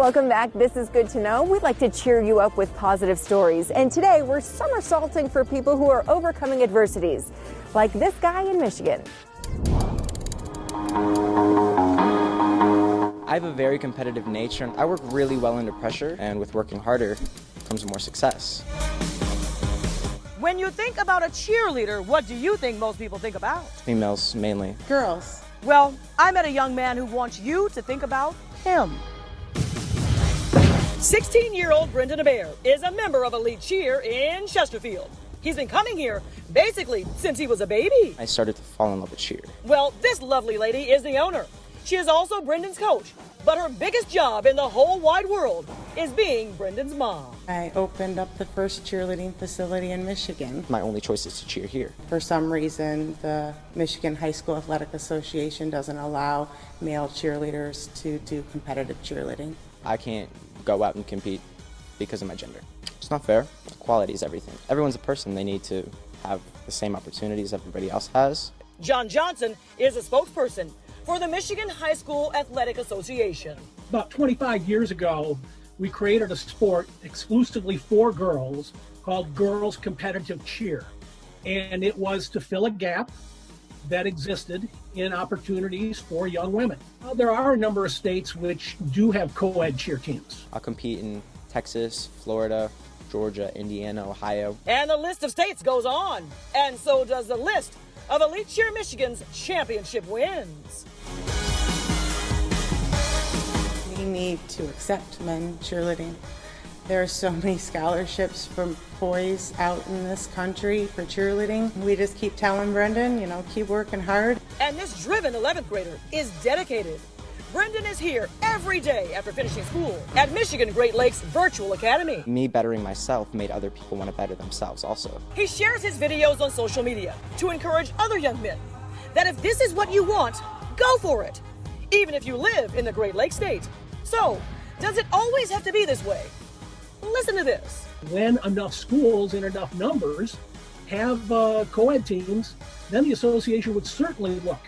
Welcome back. This is Good to Know. We'd like to cheer you up with positive stories. And today we're somersaulting for people who are overcoming adversities, like this guy in Michigan. I have a very competitive nature, and I work really well under pressure, and with working harder comes more success. When you think about a cheerleader, what do you think most people think about? Females, mainly. Girls. Well, I met a young man who wants you to think about him. 16-year-old Brendan Abair is a member of Elite Cheer in Chesterfield. He's been coming here basically since he was a baby. I started to fall in love with cheer. Well, this lovely lady is the owner. She is also Brendan's coach, but her biggest job in the whole wide world is being Brendan's mom. I opened up the first cheerleading facility in Michigan. My only choice is to cheer here. For some reason, the Michigan High School Athletic Association doesn't allow male cheerleaders to do competitive cheerleading. I can't go out and compete because of my gender. It's not fair. Equality is everything. Everyone's a person. They need to have the same opportunities everybody else has. John Johnson is a spokesperson for the Michigan High School Athletic Association. About 25 years ago, we created a sport exclusively for girls called Girls Competitive Cheer. And it was to fill a gap that existed in opportunities for young women. There are a number of states which do have co-ed cheer teams. I'll compete in Texas, Florida, Georgia, Indiana, Ohio. And the list of states goes on. And so does the list of Elite Cheer Michigan's championship wins. We need to accept men cheerleading. There are so many scholarships from boys out in this country for cheerleading. We just keep telling Brendan, keep working hard. And this driven 11th grader is dedicated. Brendan is here every day after finishing school at Michigan Great Lakes Virtual Academy. Me bettering myself made other people want to better themselves also. He shares his videos on social media to encourage other young men that if this is what you want, go for it, even if you live in the Great Lakes state. So, does it always have to be this way? Listen to this. When enough schools in enough numbers have co-ed teams, then the association would certainly look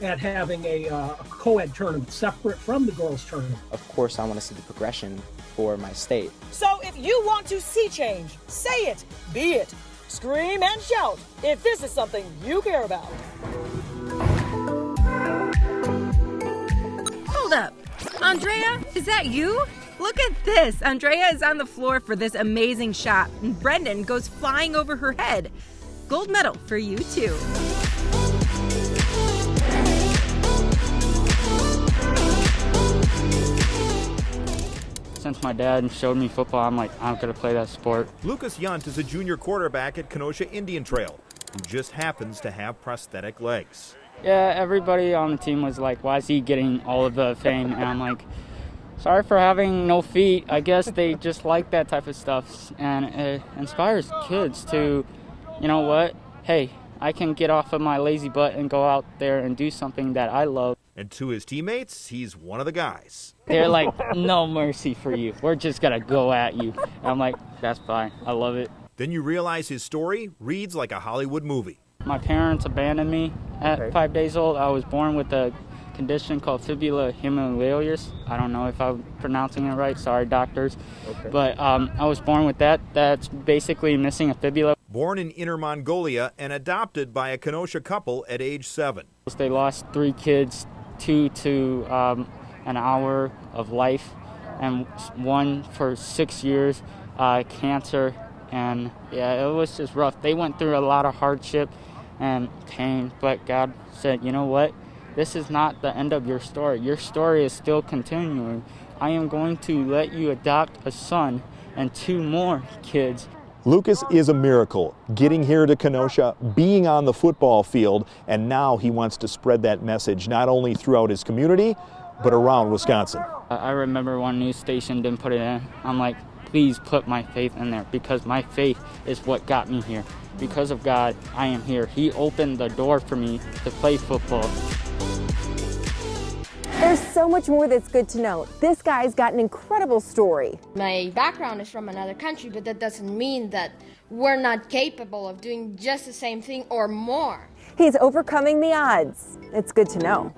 at having a co-ed tournament separate from the girls' tournament. Of course, I want to see the progression for my state. So if you want to see change, say it, be it, scream and shout if this is something you care about. Hold up. Andrea, is that you? Look at this. Andrea is on the floor for this amazing shot, and Brendan goes flying over her head. Gold medal for you, too. Since my dad showed me football, I'm going to play that sport. Lucas Yunt is a junior quarterback at Kenosha Indian Trail, who just happens to have prosthetic legs. Yeah, everybody on the team was like, why is he getting all of the fame? And I'm like, sorry for having no feet. I guess they just like that type of stuff. And it inspires kids to, you know what? Hey, I can get off of my lazy butt and go out there and do something that I love. And to his teammates, he's one of the guys. They're like, no mercy for you. We're just going to go at you. And I'm like, that's fine. I love it. Then you realize his story reads like a Hollywood movie. My parents abandoned me at 5 days old. I was born with a condition called fibula humilis. I don't know if I'm pronouncing it right. Sorry, doctors. Okay. But I was born with that. That's basically missing a fibula. Born in Inner Mongolia and adopted by a Kenosha couple at age 7. They lost 3 kids, 2 to an hour of life, and 1 for 6 years, cancer. And yeah, it was just rough. They went through a lot of hardship and pain, but God said, you know what? This is not the end of your story. Your story is still continuing. I am going to let you adopt a son and 2 more kids. Lucas is a miracle, getting here to Kenosha, being on the football field, and now he wants to spread that message not only throughout his community, but around Wisconsin. I remember one news station didn't put it in. I'm like, please put my faith in there, because my faith is what got me here. Because of God, I am here. He opened the door for me to play football. There's so much more that's good to know. This guy's got an incredible story. My background is from another country, but that doesn't mean that we're not capable of doing just the same thing or more. He's overcoming the odds. It's good to know.